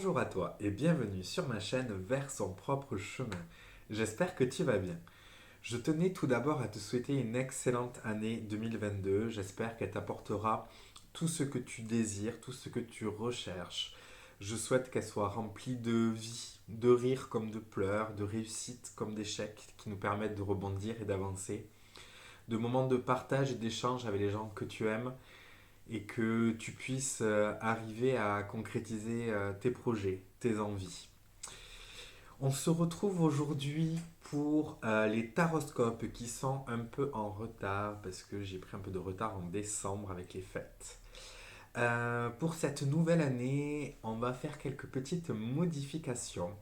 Bonjour à toi et bienvenue sur ma chaîne Vers son propre chemin. J'espère que tu vas bien. Je tenais tout d'abord à te souhaiter une excellente année 2022. J'espère qu'elle t'apportera tout ce que tu désires, tout ce que tu recherches. Je souhaite qu'elle soit remplie de vie, de rires comme de pleurs, de réussites comme d'échecs qui nous permettent de rebondir et d'avancer, de moments de partage et d'échange avec les gens que tu aimes et que tu puisses arriver à concrétiser tes projets, tes envies. On se retrouve aujourd'hui pour les taroscopes qui sont un peu en retard parce que j'ai pris un peu de retard en décembre avec les fêtes. Pour cette nouvelle année, on va faire quelques petites modifications.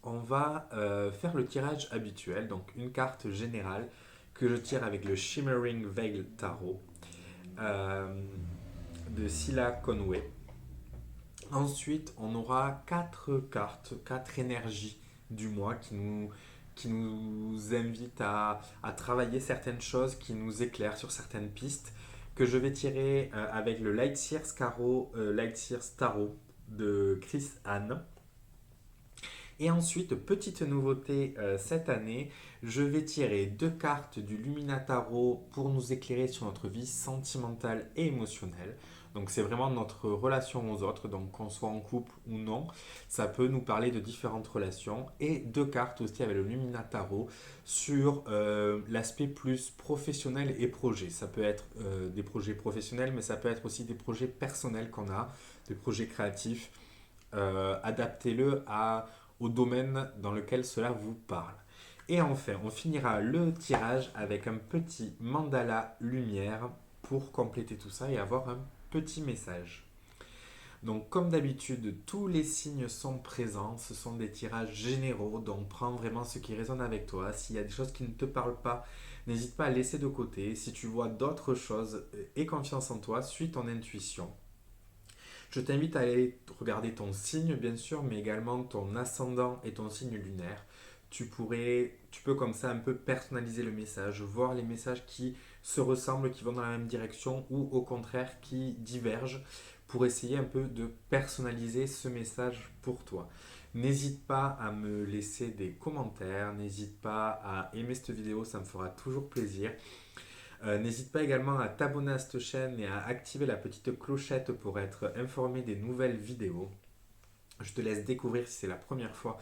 On va faire le tirage habituel, donc une carte générale que je tire avec le Shimmering Veil Tarot euh, de Scylla Conway. Ensuite, on aura quatre cartes, quatre énergies du mois qui nous invitent à travailler certaines choses, qui nous éclairent sur certaines pistes, que je vais tirer avec le Light Sears Light Sears Tarot de Chris Anne. Et ensuite, petite nouveauté cette année, je vais tirer deux cartes du Lumina Tarot pour nous éclairer sur notre vie sentimentale et émotionnelle. Donc c'est vraiment notre relation aux autres, donc qu'on soit en couple ou non, ça peut nous parler de différentes relations. Et deux cartes aussi avec le Lumina Tarot sur l'aspect plus professionnel et projet. Ça peut être des projets professionnels, mais ça peut être aussi des projets personnels qu'on a, des projets créatifs. Adaptez-le au domaine dans lequel cela vous parle. Et enfin, on finira le tirage avec un petit mandala lumière pour compléter tout ça et avoir un petit message. Donc comme d'habitude, tous les signes sont présents, ce sont des tirages généraux, donc prends vraiment ce qui résonne avec toi. S'il y a des choses qui ne te parlent pas, n'hésite pas à laisser de côté. Si tu vois d'autres choses, aie confiance en toi, suis ton intuition. Je t'invite à aller regarder ton signe, bien sûr, mais également ton ascendant et ton signe lunaire. Tu peux comme ça un peu personnaliser le message, voir les messages qui se ressemblent, qui vont dans la même direction ou au contraire qui divergent pour essayer un peu de personnaliser ce message pour toi. N'hésite pas à me laisser des commentaires, n'hésite pas à aimer cette vidéo, ça me fera toujours plaisir. N'hésite pas également à t'abonner à cette chaîne et à activer la petite clochette pour être informé des nouvelles vidéos. Je te laisse découvrir si c'est la première fois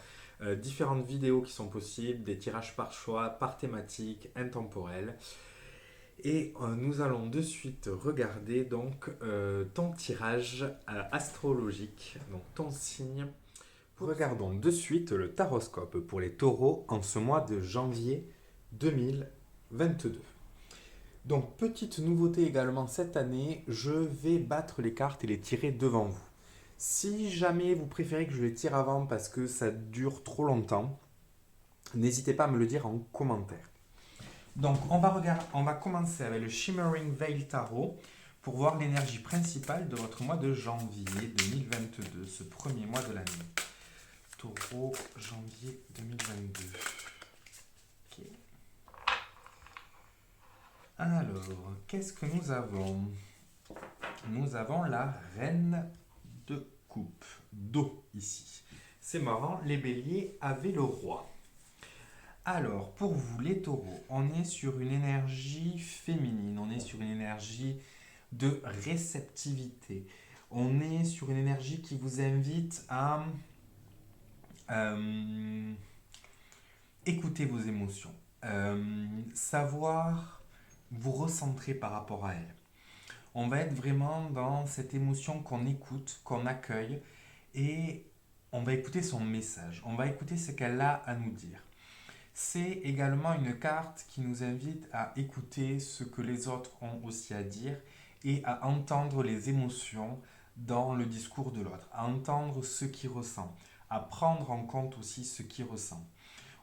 différentes vidéos qui sont possibles, des tirages par choix, par thématique, intemporels. Et nous allons de suite regarder donc ton tirage astrologique, donc ton signe. Regardons de suite le taroscope pour les taureaux en ce mois de janvier 2022. Donc, petite nouveauté également cette année, je vais battre les cartes et les tirer devant vous. Si jamais vous préférez que je les tire avant parce que ça dure trop longtemps, n'hésitez pas à me le dire en commentaire. Donc, on va commencer avec le Shimmering Veil Tarot pour voir l'énergie principale de votre mois de janvier 2022, ce premier mois de l'année. Taureau, janvier 2022. Ok. Alors, qu'est-ce que nous avons? Nous avons la reine de coupe, d'eau ici. C'est marrant, les béliers avaient le roi. Alors, pour vous les taureaux, on est sur une énergie féminine, on est sur une énergie de réceptivité, on est sur une énergie qui vous invite à euh, écouter vos émotions, savoir vous recentrer par rapport à elles. On va être vraiment dans cette émotion qu'on écoute, qu'on accueille et on va écouter son message, on va écouter ce qu'elle a à nous dire. C'est également une carte qui nous invite à écouter ce que les autres ont aussi à dire et à entendre les émotions dans le discours de l'autre, à entendre ce qu'il ressent, à prendre en compte aussi ce qu'il ressent.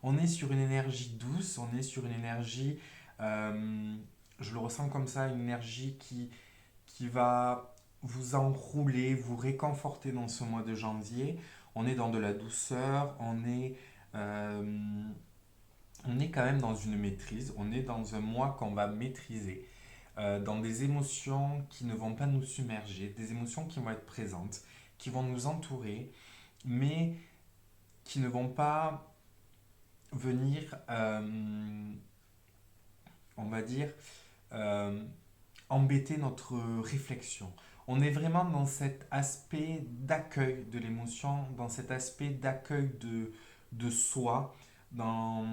On est sur une énergie douce, on est sur une énergie, je le ressens comme ça, une énergie qui va vous enrouler, vous réconforter dans ce mois de janvier. On est dans de la douceur, on est quand même dans une maîtrise, on est dans un mois qu'on va maîtriser, dans des émotions qui ne vont pas nous submerger, des émotions qui vont être présentes, qui vont nous entourer, mais qui ne vont pas venir, on va dire, euh, embêter notre réflexion. On est vraiment dans cet aspect d'accueil de l'émotion, dans cet aspect d'accueil de soi, dans,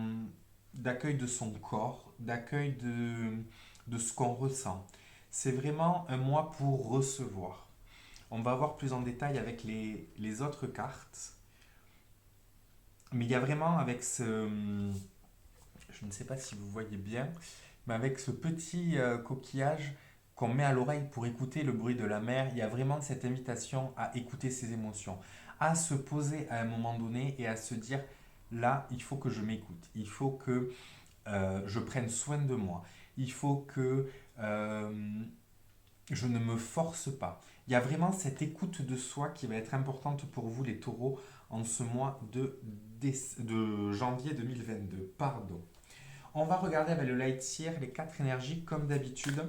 d'accueil de son corps, d'accueil de ce qu'on ressent. C'est vraiment un mois pour recevoir. On va voir plus en détail avec les autres cartes. Mais il y a vraiment avec ce... Je ne sais pas si vous voyez bien, mais avec ce petit coquillage qu'on met à l'oreille pour écouter le bruit de la mer, il y a vraiment cette invitation à écouter ses émotions, à se poser à un moment donné et à se dire, là, il faut que je m'écoute, il faut que je prenne soin de moi, il faut que je ne me force pas. Il y a vraiment cette écoute de soi qui va être importante pour vous, les taureaux, en ce mois de janvier 2022. Pardon. On va regarder avec le light year les quatre énergies comme d'habitude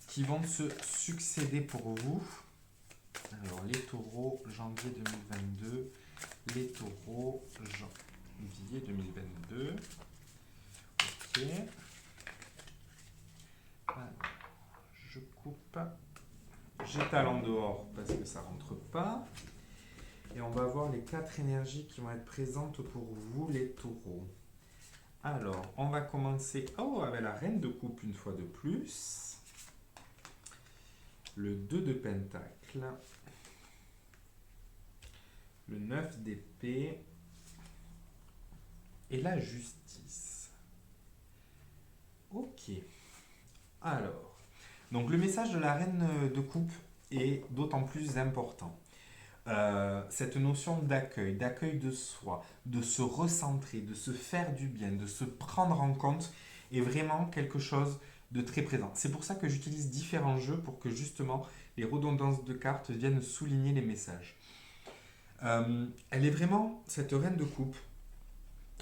qui vont se succéder pour vous. Alors les taureaux, janvier 2022. Les taureaux, janvier 2022. Ok. Alors, je coupe. J'étale en dehors parce que ça rentre pas. Et on va voir les quatre énergies qui vont être présentes pour vous, les taureaux. Alors, on va commencer avec la reine de coupe une fois de plus. Le 2 de pentacle. Le 9 d'épée. Et la justice. Ok. Alors, donc le message de la reine de coupe est d'autant plus important. Cette notion d'accueil, d'accueil de soi, de se recentrer, de se faire du bien, de se prendre en compte est vraiment quelque chose de très présent. C'est pour ça que j'utilise différents jeux pour que justement les redondances de cartes viennent souligner les messages. Elle est vraiment, cette reine de coupe,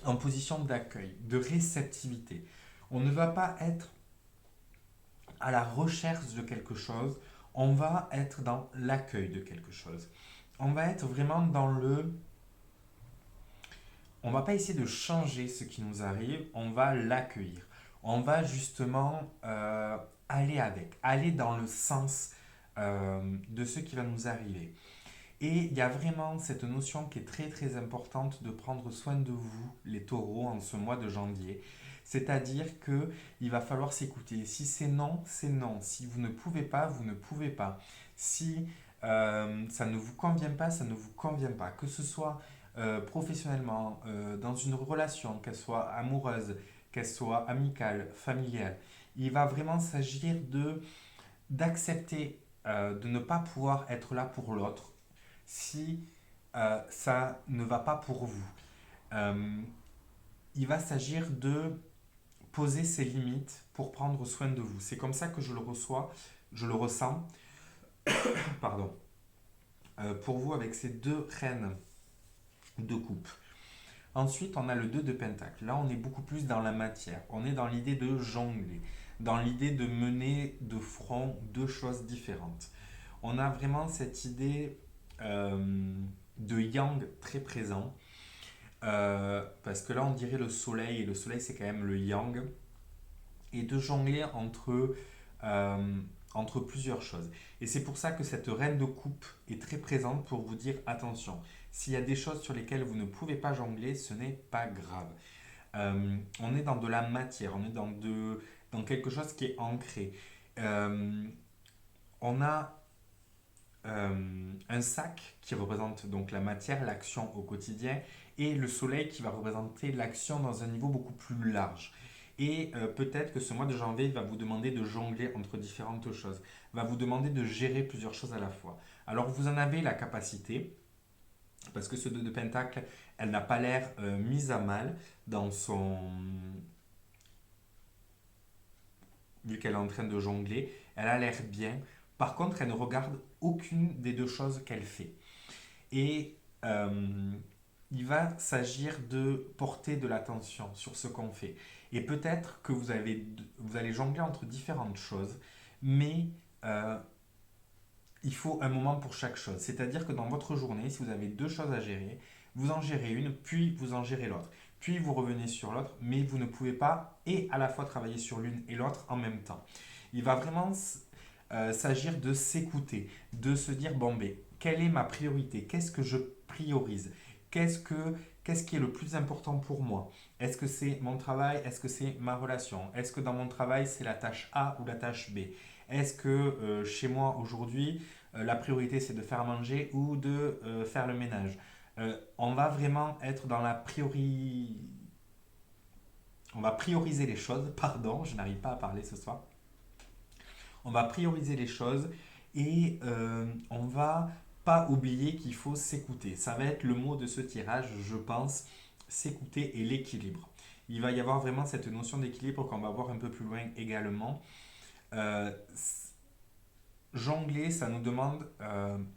en position d'accueil, de réceptivité. On ne va pas être à la recherche de quelque chose, on va être dans l'accueil de quelque chose. On va être vraiment dans le... On va pas essayer de changer ce qui nous arrive, on va l'accueillir. On va justement aller avec, aller dans le sens de ce qui va nous arriver. Et il y a vraiment cette notion qui est très très importante de prendre soin de vous, les taureaux, en ce mois de janvier. C'est-à-dire qu'il va falloir s'écouter. Si c'est non, c'est non. Si vous ne pouvez pas, vous ne pouvez pas. Si ça ne vous convient pas, ça ne vous convient pas. Que ce soit professionnellement, dans une relation, qu'elle soit amoureuse, qu'elle soit amicale, familiale, il va vraiment s'agir d'accepter de ne pas pouvoir être là pour l'autre si ça ne va pas pour vous. Il va s'agir de poser ses limites pour prendre soin de vous. C'est comme ça que je le reçois, je le ressens. Pardon. Pour vous avec ces deux reines de coupe. Ensuite, on a le 2 de pentacle. Là, on est beaucoup plus dans la matière. On est dans l'idée de jongler, dans l'idée de mener de front deux choses différentes. On a vraiment cette idée de yang très présent. Parce que là, on dirait le soleil, et le soleil, c'est quand même le yang. Et de jongler entre plusieurs choses. Et c'est pour ça que cette reine de coupe est très présente pour vous dire attention. S'il y a des choses sur lesquelles vous ne pouvez pas jongler, ce n'est pas grave. On est dans de la matière, on est dans quelque chose qui est ancré. On a un sac qui représente donc la matière, l'action au quotidien, et le soleil qui va représenter l'action dans un niveau beaucoup plus large. Et peut-être que ce mois de janvier va vous demander de jongler entre différentes choses, va vous demander de gérer plusieurs choses à la fois. Alors vous en avez la capacité, parce que ce 2 de pentacle, elle n'a pas l'air mise à mal dans son... Vu qu'elle est en train de jongler, elle a l'air bien. Par contre, elle ne regarde aucune des deux choses qu'elle fait. Et il va s'agir de porter de l'attention sur ce qu'on fait. Et peut-être que vous allez jongler entre différentes choses, mais il faut un moment pour chaque chose. C'est-à-dire que dans votre journée, si vous avez deux choses à gérer, vous en gérez une, puis vous en gérez l'autre. Puis vous revenez sur l'autre, mais vous ne pouvez pas et à la fois travailler sur l'une et l'autre en même temps. Il va vraiment s'agir de s'écouter, de se dire, bon, ben, quelle est ma priorité? Qu'est-ce que je priorise? Qu'est-ce que, qu'est-ce qui est le plus important pour moi? Est-ce que c'est mon travail? Est-ce que c'est ma relation? Est-ce que dans mon travail, c'est la tâche A ou la tâche B? Est-ce que chez moi aujourd'hui, la priorité c'est de faire manger ou de faire le ménage? On va vraiment être dans la priori... On va prioriser les choses, pardon, je n'arrive pas à parler ce soir. On va prioriser les choses et on va pas oublier qu'il faut s'écouter. Ça va être le mot de ce tirage, je pense, s'écouter et l'équilibre. Il va y avoir vraiment cette notion d'équilibre qu'on va voir un peu plus loin également. Euh, Jongler, ça nous demande,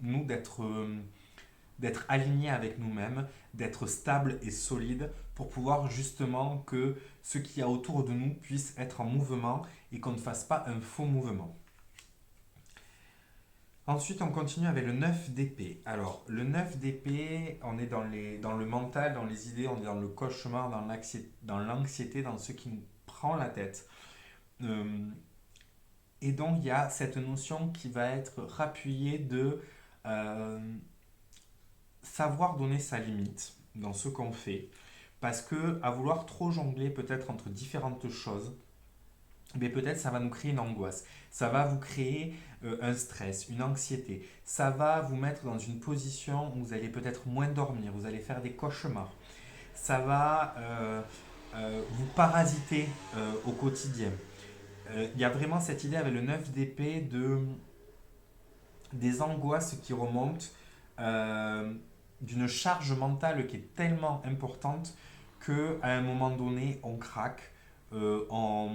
nous, d'être alignés avec nous-mêmes, d'être stable et solide pour pouvoir justement que ce qu'il y a autour de nous puisse être en mouvement et qu'on ne fasse pas un faux mouvement. Ensuite, on continue avec le 9 d'épée. Alors, le 9 d'épée, on est dans le mental, dans les idées, on est dans le cauchemar, dans l'anxiété, dans ce qui nous prend la tête. Euh, et donc, il y a cette notion qui va être rappuyée de euh, savoir donner sa limite dans ce qu'on fait. Parce que à vouloir trop jongler peut-être entre différentes choses, mais peut-être ça va nous créer une angoisse, ça va vous créer un stress, une anxiété, ça va vous mettre dans une position où vous allez peut-être moins dormir, vous allez faire des cauchemars, ça va vous parasiter au quotidien. Il y a vraiment cette idée avec le 9 d'épée des angoisses qui remontent, euh, d'une charge mentale qui est tellement importante qu'à un moment donné, on craque, on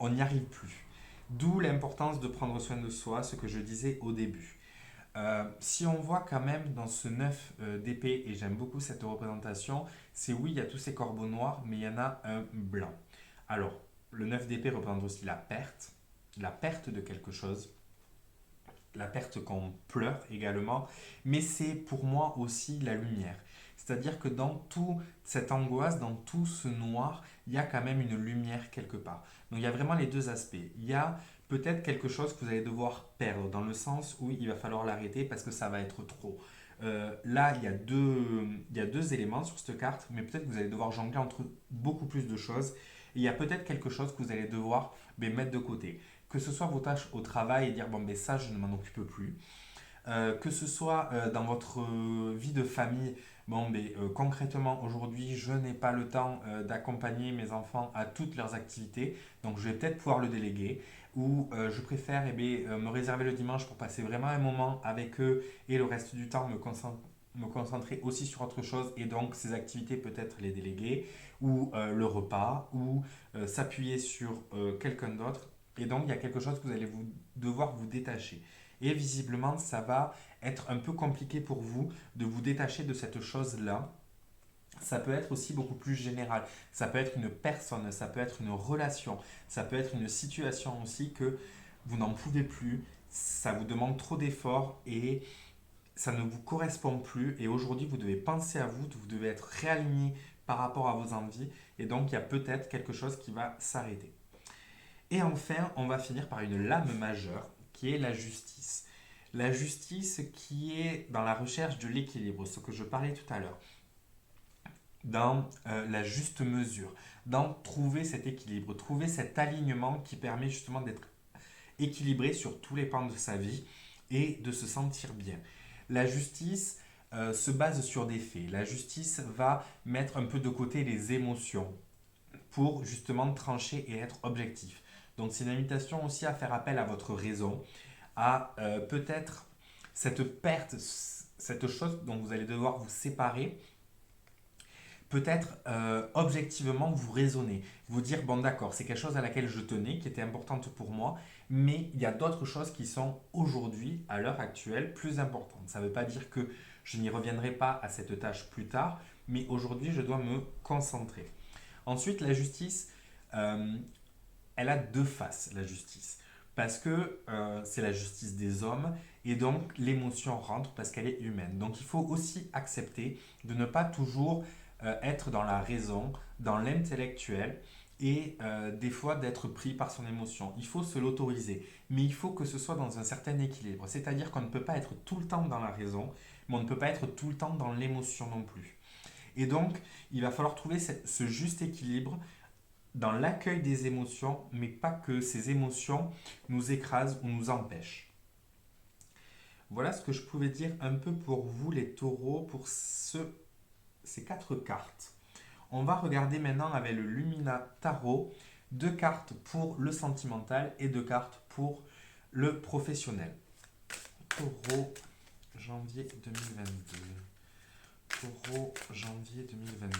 n'y arrive plus. D'où l'importance de prendre soin de soi, ce que je disais au début. Si on voit quand même dans ce 9 d'épée, et j'aime beaucoup cette représentation, c'est oui, il y a tous ces corbeaux noirs, mais il y en a un blanc. Alors, le 9 d'épée représente aussi la perte de quelque chose, la perte qu'on pleure également, mais c'est pour moi aussi la lumière. C'est-à-dire que dans toute cette angoisse, dans tout ce noir, il y a quand même une lumière quelque part. Donc il y a vraiment les deux aspects. Il y a peut-être quelque chose que vous allez devoir perdre, dans le sens où il va falloir l'arrêter parce que ça va être trop. Là, il y a deux éléments sur cette carte, mais peut-être que vous allez devoir jongler entre beaucoup plus de choses. Et il y a peut-être quelque chose que vous allez devoir mettre de côté. Que ce soit vos tâches au travail et dire bon ben ça je ne m'en occupe plus. Que ce soit dans votre vie de famille, bon ben concrètement aujourd'hui je n'ai pas le temps d'accompagner mes enfants à toutes leurs activités, donc je vais peut-être pouvoir le déléguer. Ou je préfère me réserver le dimanche pour passer vraiment un moment avec eux et le reste du temps me concentrer aussi sur autre chose et donc ces activités peut-être les déléguer ou le repas ou s'appuyer sur quelqu'un d'autre et donc il y a quelque chose que vous allez devoir vous détacher et visiblement ça va être un peu compliqué pour vous de vous détacher de cette chose-là. Ça peut être aussi beaucoup plus général. Ça peut être une personne, ça peut être une relation, ça peut être une situation aussi que vous n'en pouvez plus, ça vous demande trop d'efforts et ça ne vous correspond plus. Et aujourd'hui, vous devez penser à vous, vous devez être réaligné par rapport à vos envies. Et donc, il y a peut-être quelque chose qui va s'arrêter. Et enfin, on va finir par une lame majeure qui est la justice. La justice qui est dans la recherche de l'équilibre, ce que je parlais tout à l'heure dans la juste mesure, dans trouver cet équilibre, trouver cet alignement qui permet justement d'être équilibré sur tous les pans de sa vie et de se sentir bien. La justice se base sur des faits. La justice va mettre un peu de côté les émotions pour justement trancher et être objectif. Donc c'est une invitation aussi à faire appel à votre raison, à peut-être cette perte, cette chose dont vous allez devoir vous séparer peut-être objectivement vous raisonner, vous dire bon d'accord, c'est quelque chose à laquelle je tenais, qui était importante pour moi, mais il y a d'autres choses qui sont aujourd'hui, à l'heure actuelle, plus importantes. Ça ne veut pas dire que je n'y reviendrai pas à cette tâche plus tard, mais aujourd'hui je dois me concentrer. Ensuite, la justice, elle a deux faces, la justice. parce que c'est la justice des hommes et donc l'émotion rentre parce qu'elle est humaine. Donc il faut aussi accepter de ne pas toujours être dans la raison, dans l'intellectuel et des fois d'être pris par son émotion. Il faut se l'autoriser, mais il faut que ce soit dans un certain équilibre. C'est-à-dire qu'on ne peut pas être tout le temps dans la raison, mais on ne peut pas être tout le temps dans l'émotion non plus. Et donc, il va falloir trouver ce juste équilibre dans l'accueil des émotions, mais pas que ces émotions nous écrasent ou nous empêchent. Voilà ce que je pouvais dire un peu pour vous les taureaux, pour ces quatre cartes. On va regarder maintenant avec le Lumina Tarot, deux cartes pour le sentimental et deux cartes pour le professionnel. Taureau, janvier 2022. Taureau, janvier 2022.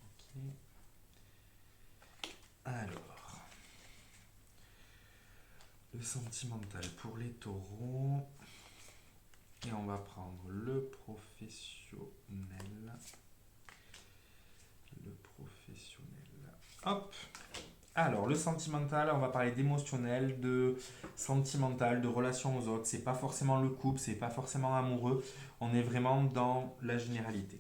Ok. Alors, le sentimental pour les taureaux. Et on va prendre le professionnel. Le professionnel. Hop. Alors, le sentimental, on va parler d'émotionnel, de sentimental, de relation aux autres. C'est pas forcément le couple, c'est pas forcément amoureux. On est vraiment dans la généralité.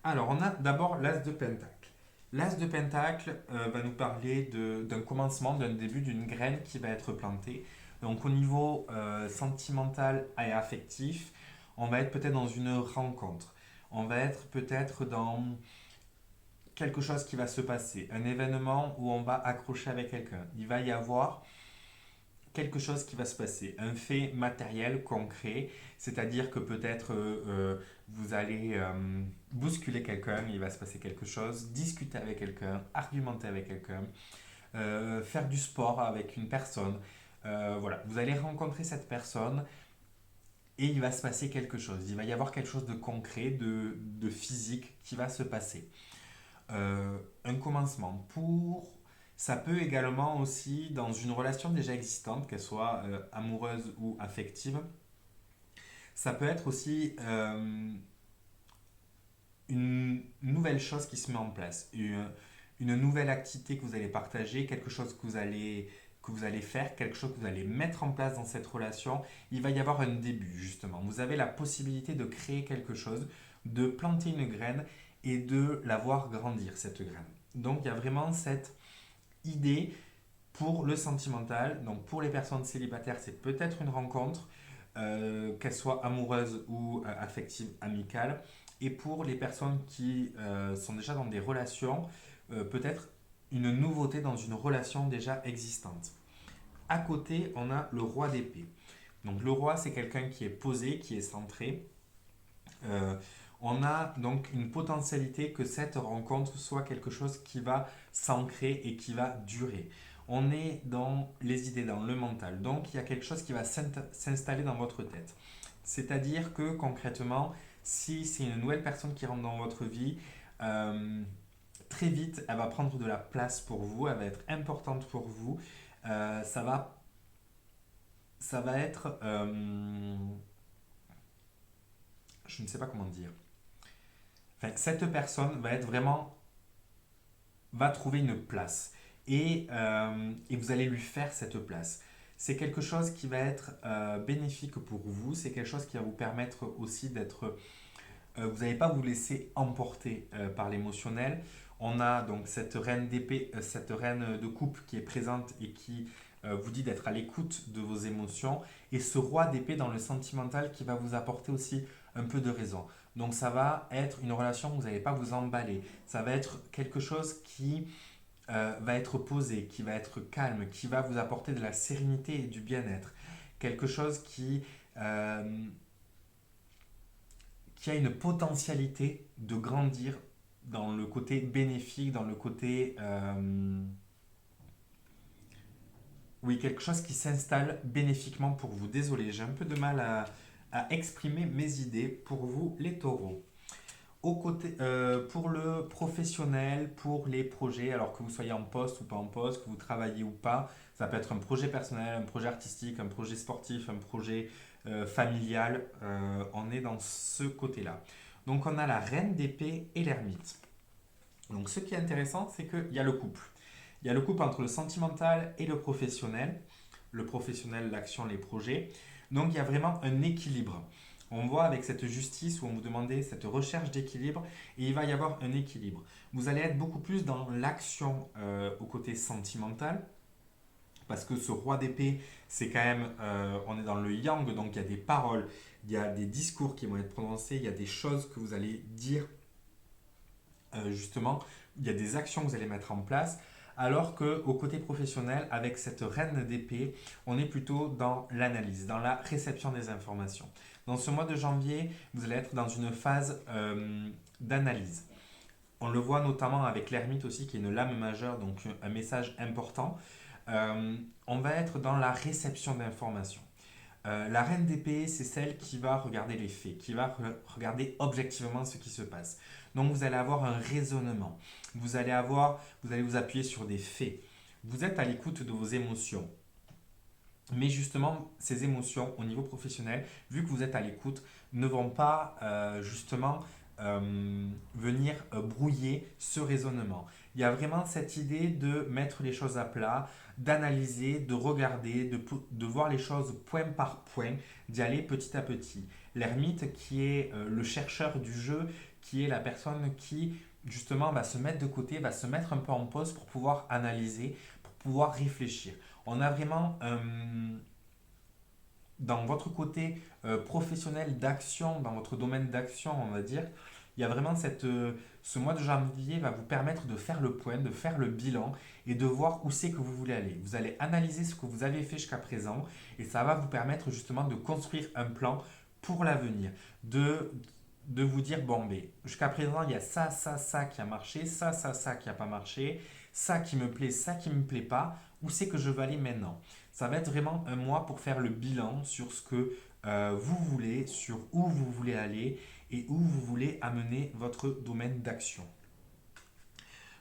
Alors, on a d'abord l'As de Pentacle. L'As de Pentacle va nous parler d'un commencement, d'un début, d'une graine qui va être plantée. Donc, au niveau sentimental et affectif, on va être peut-être dans une rencontre. On va être peut-être dans quelque chose qui va se passer, un événement où on va accrocher avec quelqu'un. Il va y avoir quelque chose qui va se passer, un fait matériel, concret, c'est-à-dire que peut-être vous allez bousculer quelqu'un, il va se passer quelque chose, discuter avec quelqu'un, argumenter avec quelqu'un, faire du sport avec une personne. Voilà, vous allez rencontrer cette personne et il va se passer quelque chose. Il va y avoir quelque chose de concret, de physique qui va se passer. Un commencement pour... Ça peut également aussi, dans une relation déjà existante, qu'elle soit amoureuse ou affective, ça peut être aussi une nouvelle chose qui se met en place, une nouvelle activité que vous allez partager, quelque chose que vous allez faire, quelque chose que vous allez mettre en place dans cette relation. Il va y avoir un début, justement. Vous avez la possibilité de créer quelque chose, de planter une graine et de la voir grandir, cette graine. Donc, il y a vraiment cette idée pour le sentimental. Donc, pour les personnes célibataires, c'est peut-être une rencontre, qu'elle soit amoureuse ou affective, amicale. Et pour les personnes qui sont déjà dans des relations, peut-être une nouveauté dans une relation déjà existante. À côté, on a le roi d'épée. Donc le roi, c'est quelqu'un qui est posé, qui est centré. Euh, on a donc une potentialité que cette rencontre soit quelque chose qui va s'ancrer et qui va durer. On est dans les idées, dans le mental. Donc il y a quelque chose qui va s'installer dans votre tête. C'est-à-dire que concrètement, si c'est une nouvelle personne qui rentre dans votre vie, très vite, elle va prendre de la place pour vous, elle va être importante pour vous. Euh, ça, va, ça va être... je ne sais pas comment dire. Enfin, cette personne va être vraiment... va trouver une place. Et vous allez lui faire cette place. C'est quelque chose qui va être bénéfique pour vous. C'est quelque chose qui va vous permettre aussi d'être... vous n'allez pas vous laisser emporter par l'émotionnel. On a donc cette reine d'épée, cette reine de coupe qui est présente et qui vous dit d'être à l'écoute de vos émotions. Et ce roi d'épée dans le sentimental qui va vous apporter aussi un peu de raison. Donc ça va être une relation où vous n'allez pas vous emballer. Ça va être quelque chose qui va être posé, qui va être calme, qui va vous apporter de la sérénité et du bien-être. Quelque chose qui a une potentialité de grandir dans le côté bénéfique, dans le côté... oui, quelque chose qui s'installe bénéfiquement pour vous. Désolé, j'ai un peu de mal à exprimer mes idées pour vous, les taureaux. Pour le professionnel, pour les projets, alors que vous soyez en poste ou pas en poste, que vous travaillez ou pas, ça peut être un projet personnel, un projet artistique, un projet sportif, un projet familial, on est dans ce côté-là. Donc on a la reine d'épée et l'ermite. Donc ce qui est intéressant, c'est qu'il y a le couple. Il y a le couple entre le sentimental et le professionnel, l'action, les projets. Donc il y a vraiment un équilibre. On voit avec cette justice où on vous demandait cette recherche d'équilibre et il va y avoir un équilibre. Vous allez être beaucoup plus dans l'action au côté sentimental parce que ce roi d'épée, c'est quand même, on est dans le yang, donc il y a des paroles, il y a des discours qui vont être prononcés, il y a des choses que vous allez dire justement, il y a des actions que vous allez mettre en place. Alors qu'au côté professionnel, avec cette reine d'épée, on est plutôt dans l'analyse, dans la réception des informations. Dans ce mois de janvier, vous allez être dans une phase d'analyse. On le voit notamment avec l'ermite aussi, qui est une lame majeure, donc un message important. On va être dans la réception d'informations. La reine d'épée, c'est celle qui va regarder les faits, qui va regarder objectivement ce qui se passe. Donc vous allez avoir un raisonnement. Vous allez vous appuyer sur des faits. Vous êtes à l'écoute de vos émotions. Mais justement, ces émotions au niveau professionnel, vu que vous êtes à l'écoute, ne vont pas justement venir brouiller ce raisonnement. Il y a vraiment cette idée de mettre les choses à plat, d'analyser, de regarder, de voir les choses point par point, d'y aller petit à petit. L'ermite qui est le chercheur du jeu, qui est la personne qui justement va se mettre de côté, va se mettre un peu en pause pour pouvoir analyser, pour pouvoir réfléchir. On a vraiment dans votre côté professionnel d'action, dans votre domaine d'action, on va dire, il y a vraiment ce mois de janvier va vous permettre de faire le point, de faire le bilan et de voir où c'est que vous voulez aller. Vous allez analyser ce que vous avez fait jusqu'à présent et ça va vous permettre justement de construire un plan pour l'avenir, de vous dire, bon, mais jusqu'à présent, il y a ça, ça, ça qui a marché, ça qui n'a pas marché, ça qui me plaît, ça qui ne me plaît pas, où c'est que je veux aller maintenant. Ça va être vraiment un mois pour faire le bilan sur ce que vous voulez, sur où vous voulez aller et où vous voulez amener votre domaine d'action.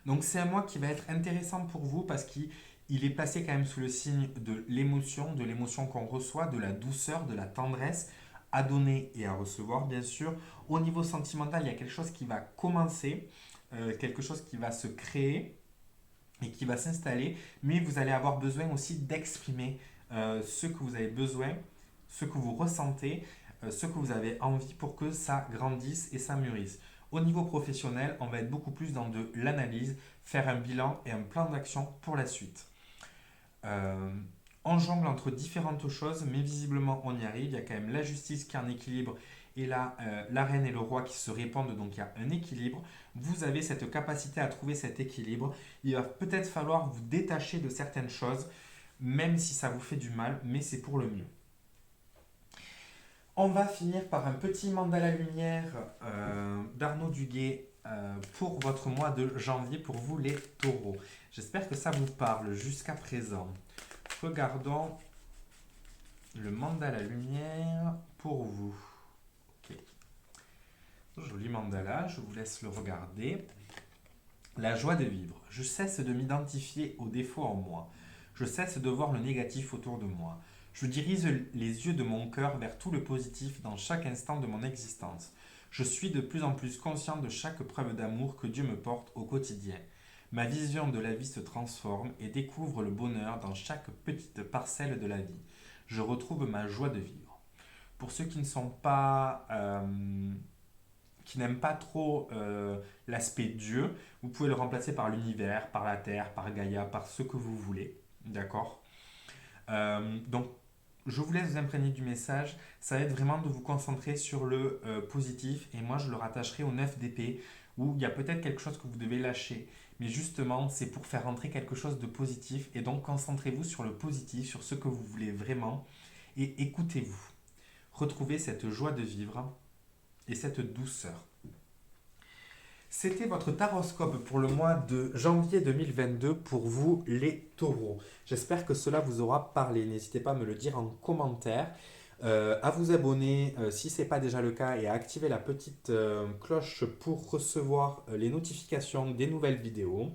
Donc c'est un mois qui va être intéressant pour vous parce qu'il est placé quand même sous le signe de l'émotion qu'on reçoit, de la douceur, de la tendresse à donner et à recevoir bien sûr. Au niveau sentimental, il y a quelque chose qui va commencer, quelque chose qui va se créer et qui va s'installer, mais vous allez avoir besoin aussi d'exprimer ce que vous avez besoin, ce que vous ressentez, ce que vous avez envie pour que ça grandisse et ça mûrisse. Au niveau professionnel, on va être beaucoup plus dans de l'analyse, faire un bilan et un plan d'action pour la suite. Euh, on jongle entre différentes choses, mais visiblement on y arrive. Il y a quand même la justice qui est en équilibre et là, la reine et le roi qui se répondent, donc il y a un équilibre. Vous avez cette capacité à trouver cet équilibre. Il va peut-être falloir vous détacher de certaines choses, même si ça vous fait du mal, mais c'est pour le mieux. On va finir par un petit mandala lumière d'Arnaud Duguay pour votre mois de janvier, pour vous les taureaux. J'espère que ça vous parle jusqu'à présent. Regardons le mandala lumière pour vous. Ok. Joli mandala, je vous laisse le regarder. La joie de vivre. Je cesse de m'identifier aux défauts en moi. Je cesse de voir le négatif autour de moi. Je dirige les yeux de mon cœur vers tout le positif dans chaque instant de mon existence. Je suis de plus en plus conscient de chaque preuve d'amour que Dieu me porte au quotidien. Ma vision de la vie se transforme et découvre le bonheur dans chaque petite parcelle de la vie. Je retrouve ma joie de vivre. Pour ceux qui ne sont pas, qui n'aiment pas trop l'aspect Dieu, vous pouvez le remplacer par l'univers, par la terre, par Gaïa, par ce que vous voulez. D'accord. Donc, je vous laisse vous imprégner du message. Ça va être vraiment de vous concentrer sur le positif. Et moi, je le rattacherai au 9 d'épée, où il y a peut-être quelque chose que vous devez lâcher. Mais justement, c'est pour faire rentrer quelque chose de positif. Et donc, concentrez-vous sur le positif, sur ce que vous voulez vraiment. Et écoutez-vous. Retrouvez cette joie de vivre et cette douceur. C'était votre taroscope pour le mois de janvier 2022 pour vous les taureaux. J'espère que cela vous aura parlé. N'hésitez pas à me le dire en commentaire, à vous abonner si ce n'est pas déjà le cas et à activer la petite cloche pour recevoir les notifications des nouvelles vidéos.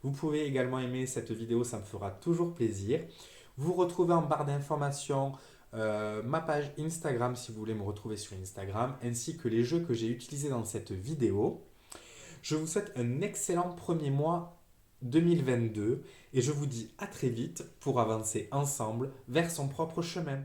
Vous pouvez également aimer cette vidéo, ça me fera toujours plaisir. Vous retrouvez en barre d'informations ma page Instagram si vous voulez me retrouver sur Instagram, ainsi que les jeux que j'ai utilisés dans cette vidéo. Je vous souhaite un excellent premier mois 2022 et je vous dis à très vite pour avancer ensemble vers son propre chemin.